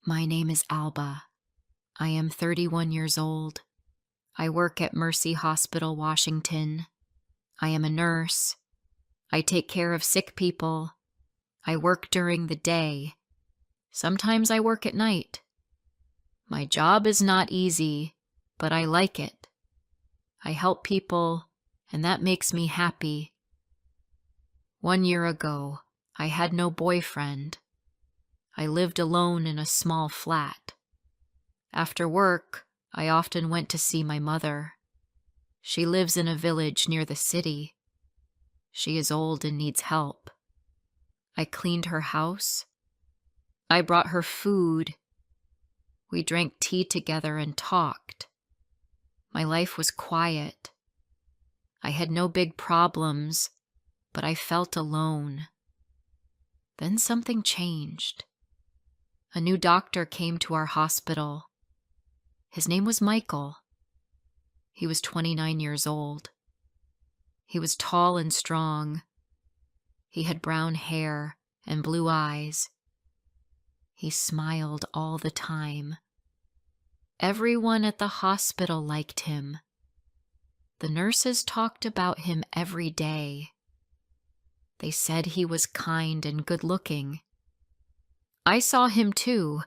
My name is Alba. I am 31 years old. I work at Mercy Hospital, Washington. I am a nurse. I take care of sick people. I work during the day. Sometimes I work at night. My job is not easy, but I like it. I help people, and that makes me happy. 1 year ago, I had no boyfriend. I lived alone in a small flat. After work, I often went to see my mother. She lives in a village near the city. She is old and needs help. I cleaned her house. I brought her food. We drank tea together and talked. My life was quiet. I had no big problems, but I felt alone. Then something changed. A new doctor came to our hospital. His name was Michael. He was 29 years old. He was tall and strong. He had brown hair and blue eyes. He smiled all the time. Everyone at the hospital liked him. The nurses talked about him every day. They said he was kind and good-looking. I saw him too,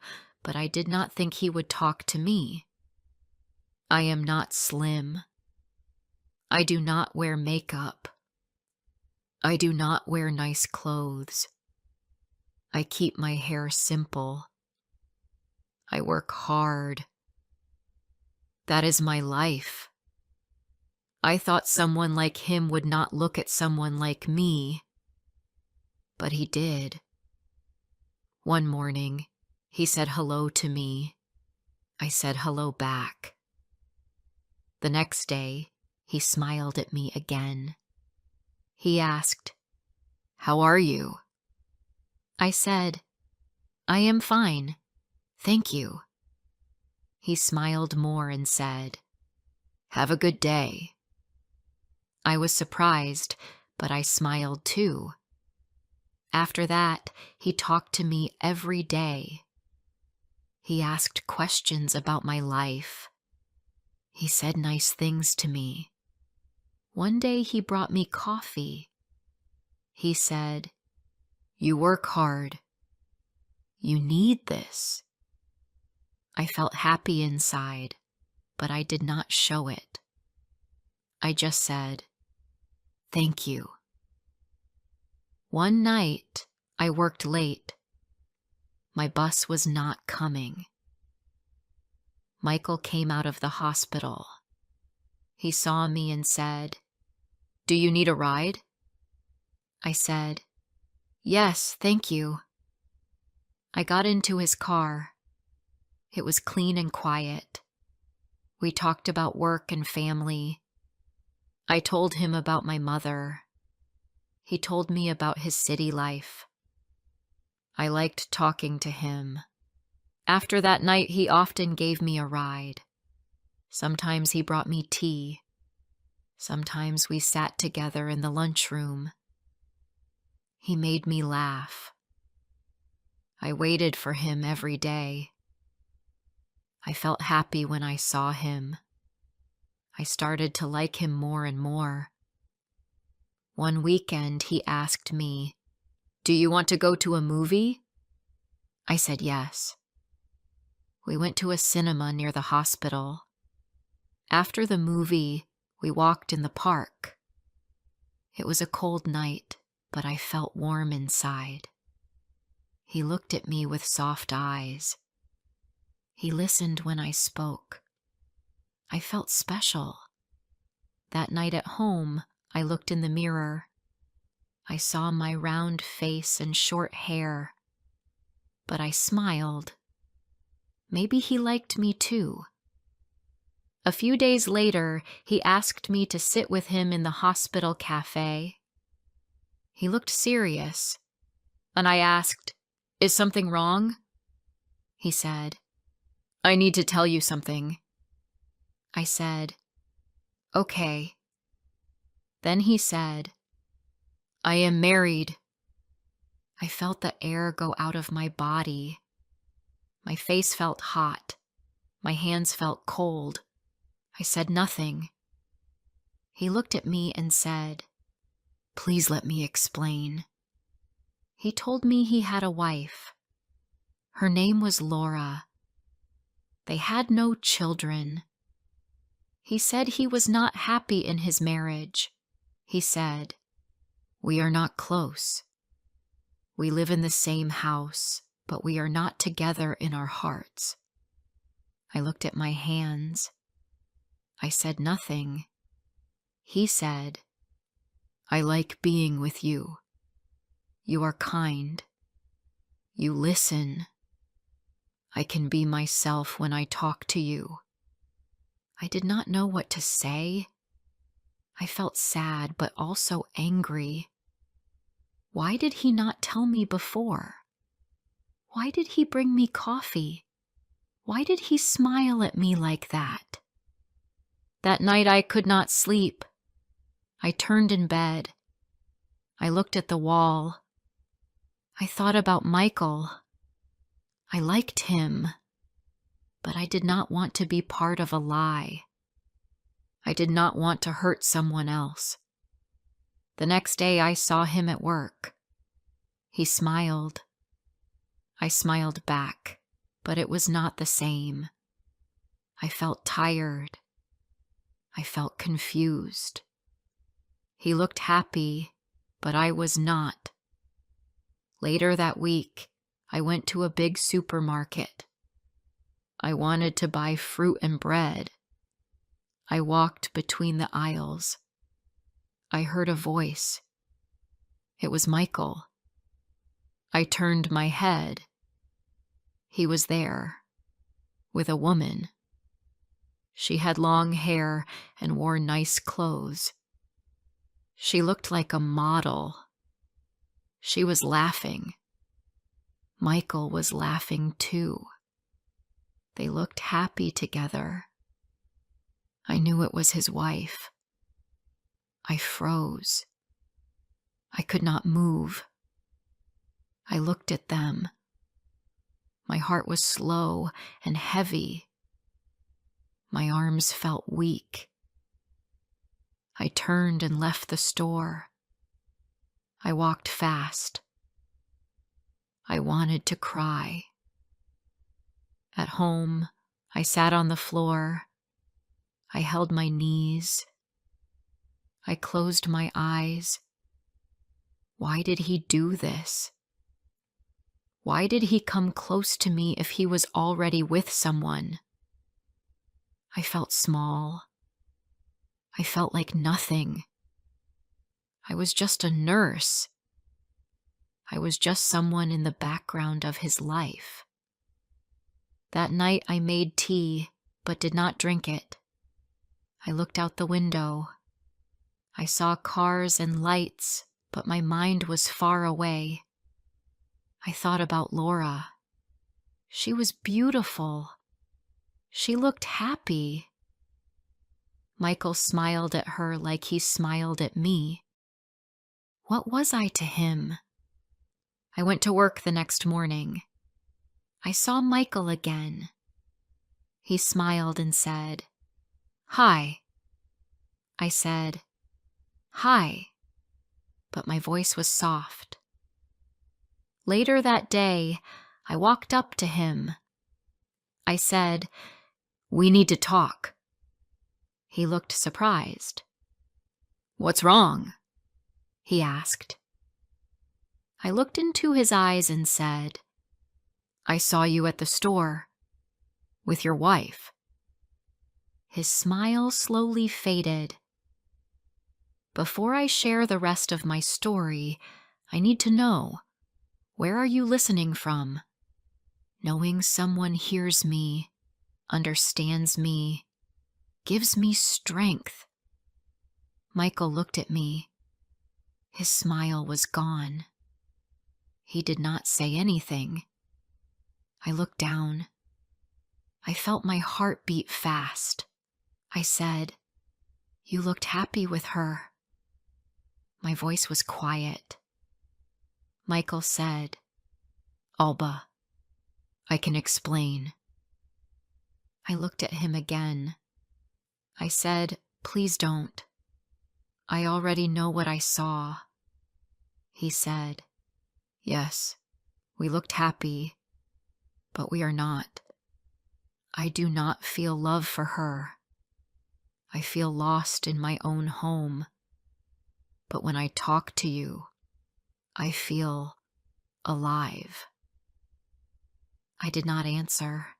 but I did not think he would talk to me. I am not slim. I do not wear makeup. I do not wear nice clothes. I keep my hair simple. I work hard. That is my life. I thought someone like him would not look at someone like me, but he did. One morning, he said hello to me. I said hello back. The next day, he smiled at me again. He asked, "How are you?" I said, "I am fine. Thank you." He smiled more and said, "Have a good day." I was surprised, but I smiled too. After that, he talked to me every day. He asked questions about my life. He said nice things to me. One day he brought me coffee. He said, "You work hard. You need this." I felt happy inside, but I did not show it. I just said, "Thank you." One night, I worked late. My bus was not coming. Michael came out of the hospital. He saw me and said, "Do you need a ride?" I said, "Yes, thank you." I got into his car. It was clean and quiet. We talked about work and family. I told him about my mother. He told me about his city life. I liked talking to him. After that night, he often gave me a ride. Sometimes he brought me tea. Sometimes we sat together in the lunchroom. He made me laugh. I waited for him every day. I felt happy when I saw him. I started to like him more and more. One weekend, he asked me, "Do you want to go to a movie?" I said yes. We went to a cinema near the hospital. After the movie, we walked in the park. It was a cold night, but I felt warm inside. He looked at me with soft eyes. He listened when I spoke. I felt special. That night at home, I looked in the mirror. I saw my round face and short hair, but I smiled. Maybe he liked me too. A few days later, he asked me to sit with him in the hospital cafe. He looked serious, and I asked, "Is something wrong?" He said, "I need to tell you something." I said, "Okay." Then he said, "I am married." I felt the air go out of my body. My face felt hot. My hands felt cold. I said nothing. He looked at me and said, "Please let me explain." He told me he had a wife. Her name was Laura. They had no children. He said he was not happy in his marriage. He said, "We are not close. We live in the same house, but we are not together in our hearts." I looked at my hands. I said nothing. He said, "I like being with you. You are kind. You listen. I can be myself when I talk to you." I did not know what to say. I felt sad, but also angry. Why did he not tell me before? Why did he bring me coffee? Why did he smile at me like that? That night I could not sleep. I turned in bed. I looked at the wall. I thought about Michael. I liked him, but I did not want to be part of a lie. I did not want to hurt someone else. The next day I saw him at work. He smiled. I smiled back, but it was not the same. I felt tired. I felt confused. He looked happy, but I was not. Later that week, I went to a big supermarket. I wanted to buy fruit and bread. I walked between the aisles. I heard a voice. It was Michael. I turned my head. He was there, with a woman. She had long hair and wore nice clothes. She looked like a model. She was laughing. Michael was laughing too. They looked happy together. I knew it was his wife. I froze. I could not move. I looked at them. My heart was slow and heavy. My arms felt weak. I turned and left the store. I walked fast. I wanted to cry. At home, I sat on the floor. I held my knees. I closed my eyes. Why did he do this? Why did he come close to me if he was already with someone? I felt small. I felt like nothing. I was just a nurse. I was just someone in the background of his life. That night I made tea, but did not drink it. I looked out the window. I saw cars and lights, but my mind was far away. I thought about Laura. She was beautiful. She looked happy. Michael smiled at her like he smiled at me. What was I to him? I went to work the next morning. I saw Michael again. He smiled and said, "Hi." I said, "Hi," but my voice was soft. Later that day, I walked up to him. I said, "We need to talk." He looked surprised. "What's wrong?" he asked. I looked into his eyes and said, "I saw you at the store with your wife." His smile slowly faded. Before I share the rest of my story, I need to know, where are you listening from? Knowing someone hears me, understands me, gives me strength. Michael looked at me. His smile was gone. He did not say anything. I looked down. I felt my heart beat fast. I said, "You looked happy with her." My voice was quiet. Michael said, "Alba, I can explain. I looked at him again. I said, "Please don't. I already know what I saw." He said, "Yes, we looked happy, but we are not. I do not feel love for her. I feel lost in my own home. But when I talk to you, I feel alive." I did not answer.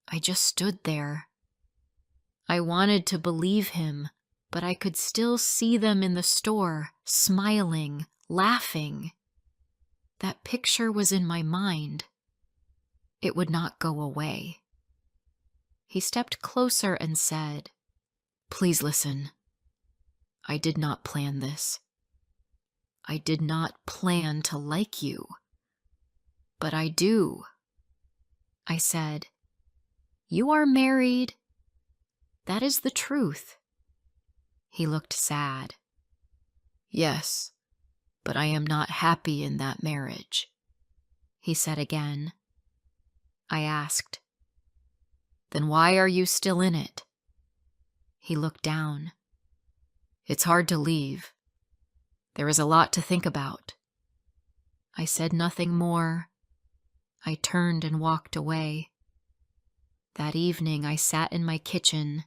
I just stood there. I wanted to believe him, but I could still see them in the store, smiling, laughing. That picture was in my mind. It would not go away. He stepped closer and said, "Please listen. I did not plan this. I did not plan to like you. But I do." I said, "You are married. That is the truth." He looked sad. "Yes, but I am not happy in that marriage," he said again. I asked, "Then why are you still in it?" He looked down. "It's hard to leave. There is a lot to think about." I said nothing more. I turned and walked away. That evening I sat in my kitchen.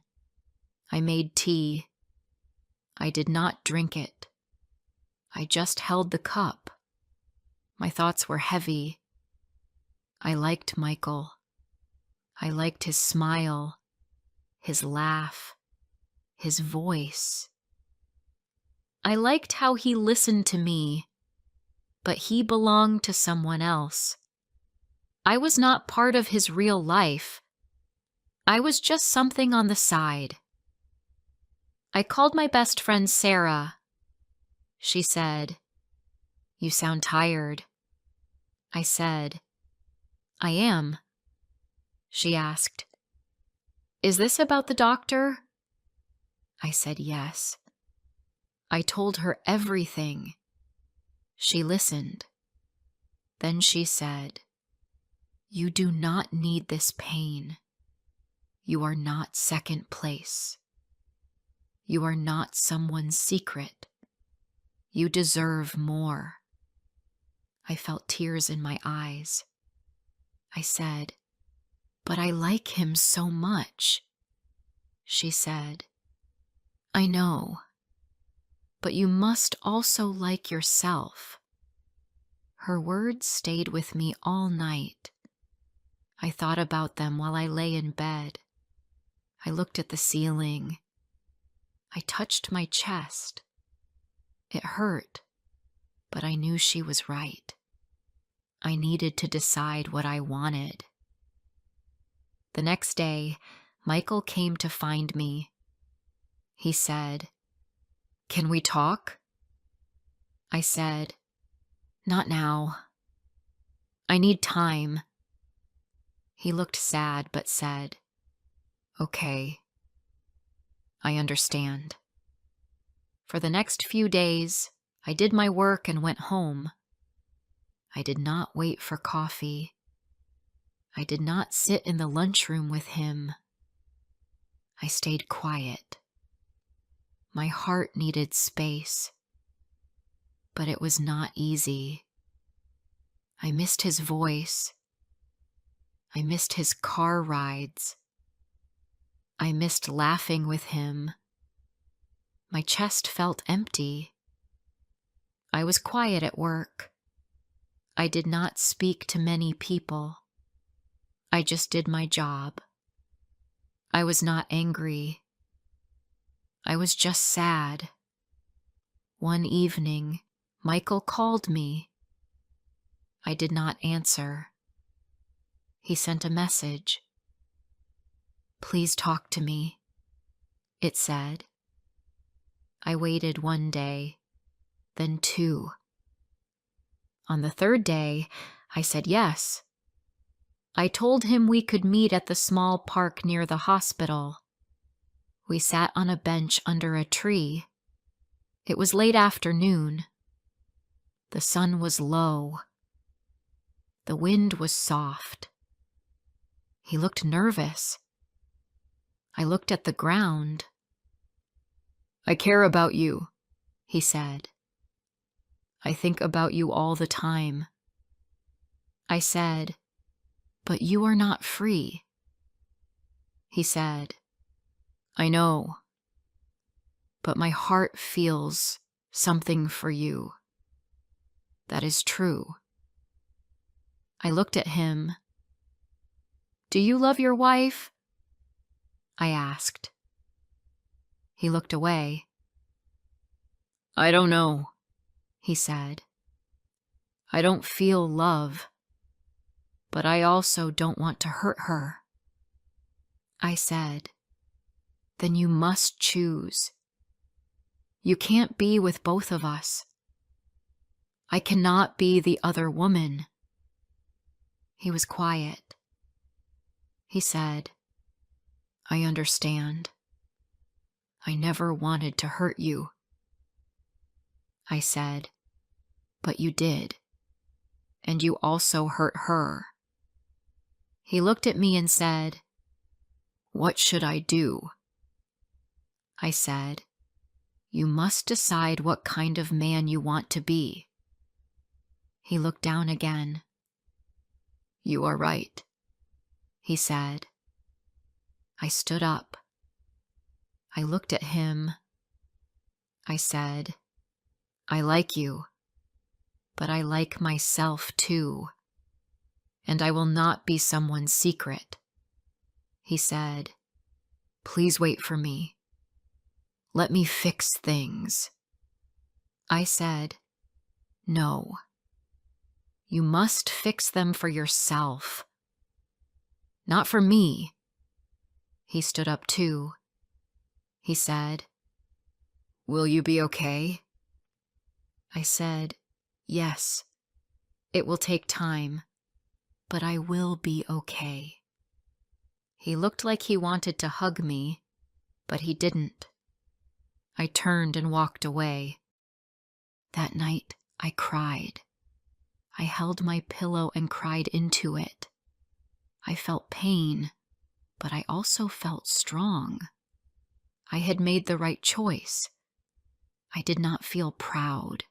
I made tea. I did not drink it. I just held the cup. My thoughts were heavy. I liked Michael. I liked his smile, his laugh, his voice. I liked how he listened to me, but he belonged to someone else. I was not part of his real life. I was just something on the side. I called my best friend Sarah. She said, "You sound tired." I said, "I am." She asked, "Is this about the doctor?" I said yes. I told her everything. She listened. Then she said, "You do not need this pain. You are not second place. You are not someone's secret. You deserve more." I felt tears in my eyes. I said, "But I like him so much." She said, "I know, but you must also like yourself." Her words stayed with me all night. I thought about them while I lay in bed. I looked at the ceiling. I touched my chest. It hurt, but I knew she was right. I needed to decide what I wanted. The next day, Michael came to find me. He said, "Can we talk?" I said, "Not now. I need time." He looked sad but said, "Okay. I understand." For the next few days, I did my work and went home. I did not wait for coffee. I did not sit in the lunchroom with him. I stayed quiet. My heart needed space. But it was not easy. I missed his voice. I missed his car rides. I missed laughing with him. My chest felt empty. I was quiet at work. I did not speak to many people. I just did my job. I was not angry. I was just sad. One evening, Michael called me. I did not answer. He sent a message. "Please talk to me," it said. I waited one day, then two. On the third day, I said yes. I told him we could meet at the small park near the hospital. We sat on a bench under a tree. It was late afternoon. The sun was low. The wind was soft. He looked nervous. I looked at the ground. "I care about you," he said. "I think about you all the time." I said, "But you are not free." He said, "I know, but my heart feels something for you. That is true." I looked at him. "Do you love your wife?" I asked. He looked away. "I don't know," he said. "I don't feel love, but I also don't want to hurt her." I said, "Then you must choose. You can't be with both of us. I cannot be the other woman." He was quiet. He said, "I understand. I never wanted to hurt you." I said, "But you did. And you also hurt her." He looked at me and said, "What should I do?" I said, "You must decide what kind of man you want to be." He looked down again. "You are right," he said. I stood up. I looked at him. I said, "I like you, but I like myself too, and I will not be someone's secret." He said, "Please wait for me. Let me fix things." I said, "No. You must fix them for yourself. Not for me." He stood up too. He said, "Will you be okay?" I said, "Yes. It will take time, but I will be okay." He looked like he wanted to hug me, but he didn't. I turned and walked away. That night, I cried. I held my pillow and cried into it. I felt pain, but I also felt strong. I had made the right choice. I did not feel proud.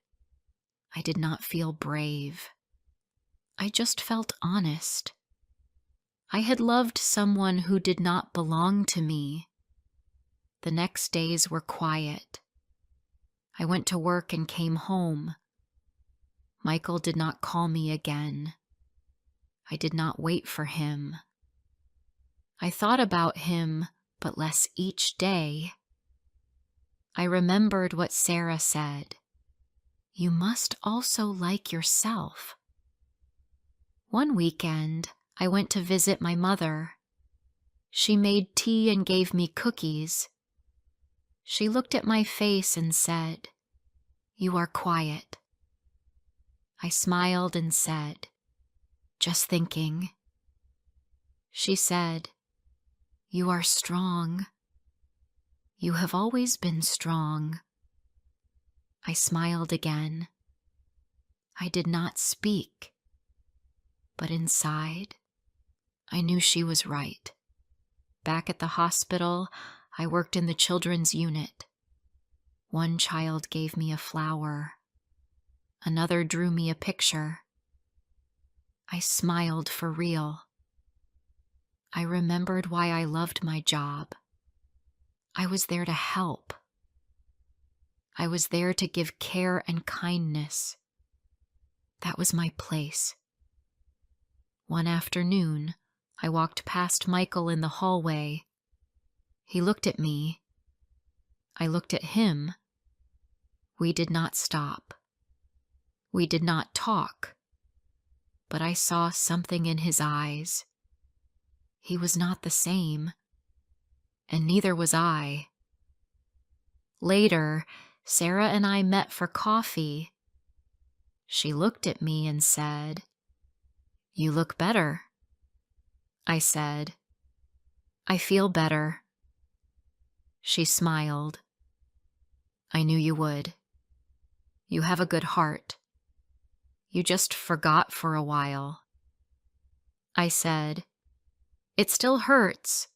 I did not feel brave. I just felt honest. I had loved someone who did not belong to me. The next days were quiet. I went to work and came home. Michael did not call me again. I did not wait for him. I thought about him, but less each day. I remembered what Sarah said. You must also like yourself. One weekend, I went to visit my mother. She made tea and gave me cookies. She looked at my face and said, "You are quiet." I smiled and said, "Just thinking." She said, "You are strong. You have always been strong." I smiled again. I did not speak, but inside, I knew she was right. Back at the hospital, I worked in the children's unit. One child gave me a flower. Another drew me a picture. I smiled for real. I remembered why I loved my job. I was there to help. I was there to give care and kindness. That was my place. One afternoon, I walked past Michael in the hallway. He looked at me. I looked at him. We did not stop. We did not talk. But I saw something in his eyes. He was not the same, and neither was I. Later, Sarah and I met for coffee. She looked at me and said, "You look better." I said, "I feel better." She smiled. "I knew you would. You have a good heart. You just forgot for a while." I said. It still hurts,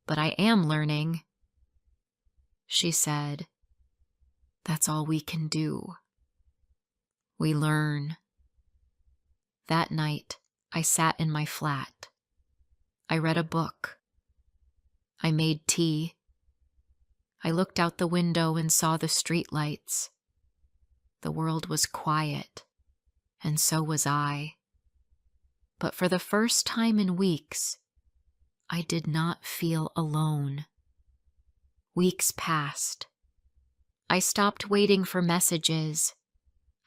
but I am learning. She said, that's all we can do. We learn. That night, I sat in my flat. I read a book. I made tea. I looked out the window and saw the streetlights. The world was quiet, and so was I. But for the first time in weeks, I did not feel alone. Weeks passed. I stopped waiting for messages.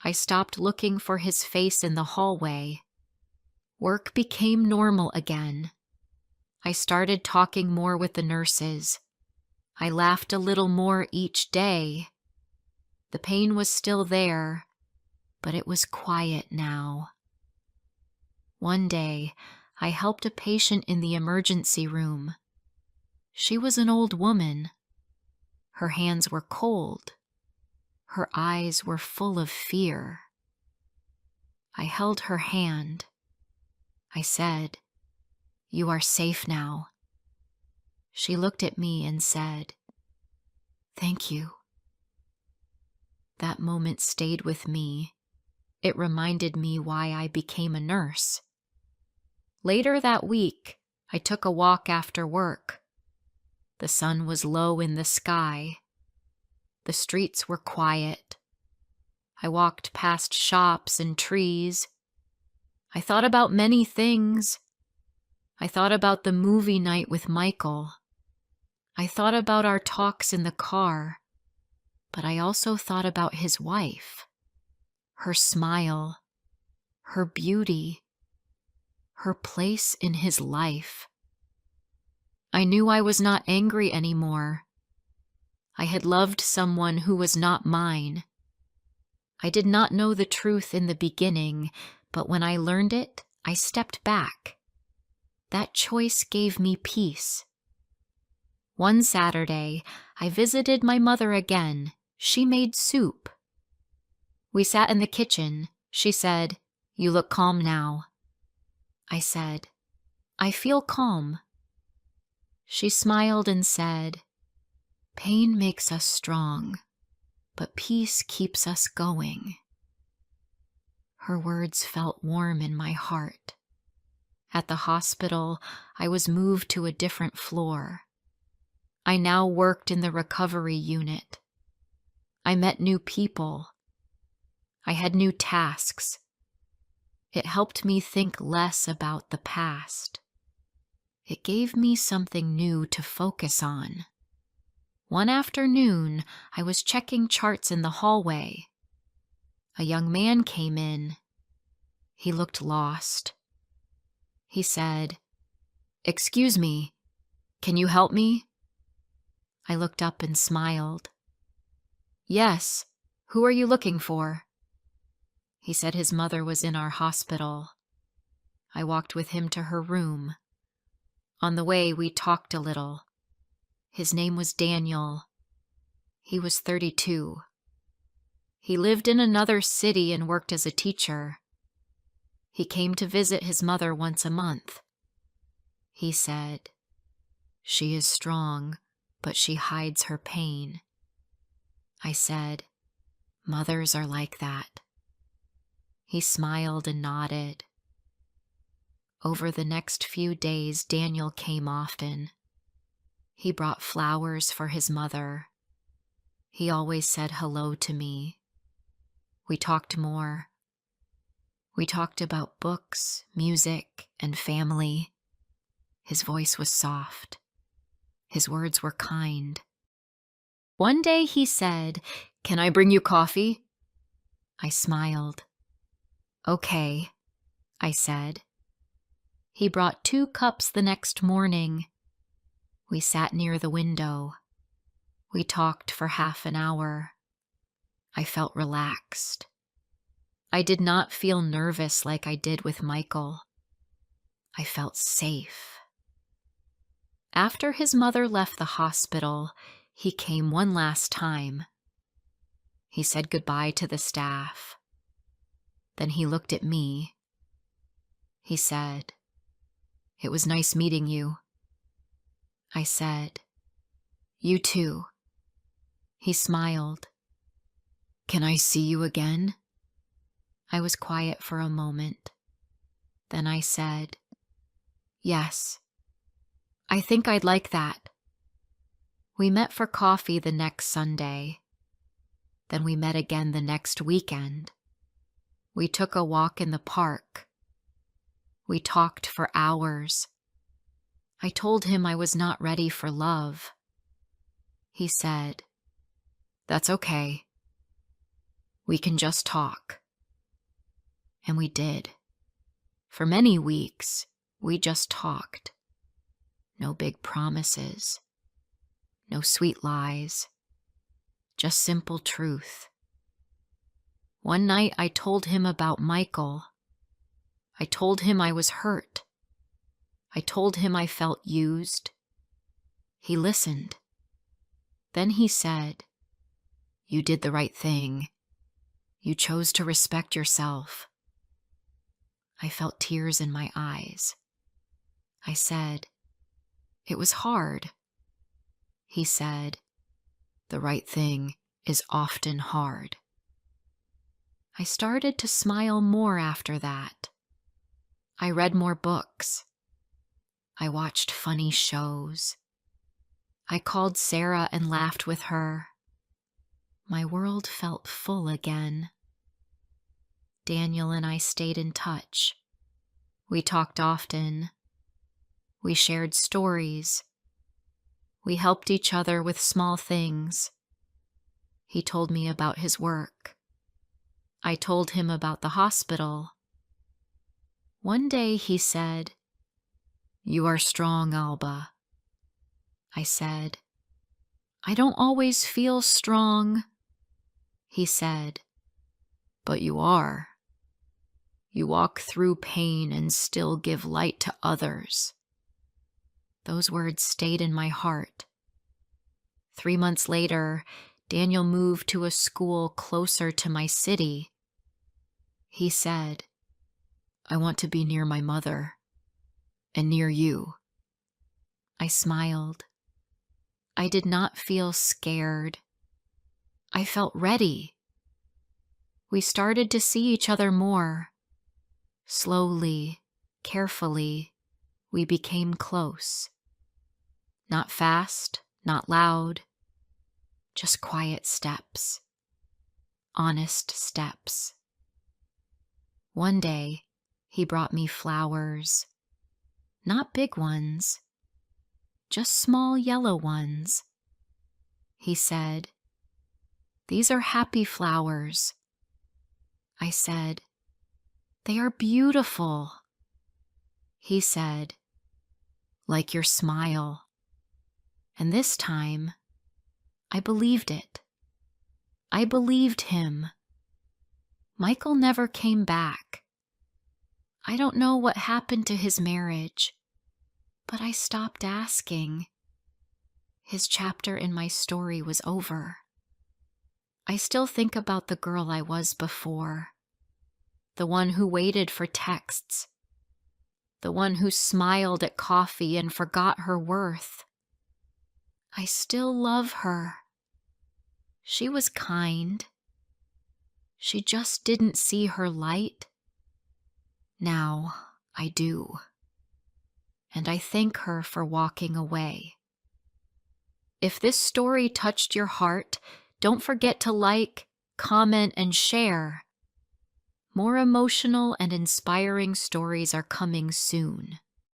I stopped looking for his face in the hallway. Work became normal again. I started talking more with the nurses. I laughed a little more each day. The pain was still there, but it was quiet now. One day, I helped a patient in the emergency room. She was an old woman. Her hands were cold. Her eyes were full of fear. I held her hand. I said, "You are safe now." She looked at me and said, "Thank you." That moment stayed with me. It reminded me why I became a nurse. Later that week, I took a walk after work. The sun was low in the sky. The streets were quiet. I walked past shops and trees. I thought about many things. I thought about the movie night with Michael. I thought about our talks in the car, but I also thought about his wife, her smile, her beauty, her place in his life. I knew I was not angry anymore. I had loved someone who was not mine. I did not know the truth in the beginning, but when I learned it, I stepped back. That choice gave me peace. One Saturday, I visited my mother again. She made soup. We sat in the kitchen. She said, "You look calm now." I said, "I feel calm." She smiled and said, "Pain makes us strong, but peace keeps us going." Her words felt warm in my heart. At the hospital, I was moved to a different floor. I now worked in the recovery unit. I met new people. I had new tasks. It helped me think less about the past. It gave me something new to focus on. One afternoon, I was checking charts in the hallway. A young man came in. He looked lost. He said, "Excuse me, can you help me?" I looked up and smiled. "Yes, who are you looking for?" He said his mother was in our hospital. I walked with him to her room. On the way, we talked a little. His name was Daniel. He was 32. He lived in another city and worked as a teacher. He came to visit his mother once a month. He said, "She is strong, but she hides her pain." I said, "Mothers are like that." He smiled and nodded. Over the next few days, Daniel came often. He brought flowers for his mother. He always said hello to me. We talked more. We talked about books, music, and family. His voice was soft. His words were kind. One day he said, "Can I bring you coffee?" I smiled. "Okay," I said. He brought 2 cups the next morning. We sat near the window. We talked for half an hour. I felt relaxed. I did not feel nervous like I did with Michael. I felt safe. After his mother left the hospital, he came one last time. He said goodbye to the staff. Then he looked at me. He said, It was nice meeting you. I said, You too. He smiled. Can I see you again? I was quiet for a moment. Then I said, Yes. I think I'd like that. We met for coffee the next Sunday. Then we met again the next weekend. We took a walk in the park. We talked for hours. I told him I was not ready for love. He said, That's okay. We can just talk. And we did. For many weeks, we just talked. No big promises. No sweet lies. Just simple truth. One night I told him about Michael. I told him I was hurt. I told him I felt used. He listened. Then he said, You did the right thing. You chose to respect yourself. I felt tears in my eyes. I said, It was hard. He said, The right thing is often hard. I started to smile more after that. I read more books. I watched funny shows. I called Sarah and laughed with her. My world felt full again. Daniel and I stayed in touch. We talked often. We shared stories. We helped each other with small things. He told me about his work. I told him about the hospital. One day he said, You are strong, Alba. I said, I don't always feel strong. He said, But you are. You walk through pain and still give light to others. Those words stayed in my heart. 3 months later, Daniel moved to a school closer to my city. He said, I want to be near my mother and near you. I smiled. I did not feel scared. I felt ready. We started to see each other more. Slowly, carefully, we became close. Not fast, not loud, just quiet steps, honest steps. One day, he brought me flowers, not big ones, just small yellow ones. He said, These are happy flowers. I said, They are beautiful. He said, Like your smile. And this time, I believed it. I believed him. Michael never came back. I don't know what happened to his marriage, but I stopped asking. His chapter in my story was over. I still think about the girl I was before, the one who waited for texts, the one who smiled at coffee and forgot her worth. I still love her. She was kind. She just didn't see her light. Now I do. And I thank her for walking away. If this story touched your heart, don't forget to like, comment, and share. More emotional and inspiring stories are coming soon.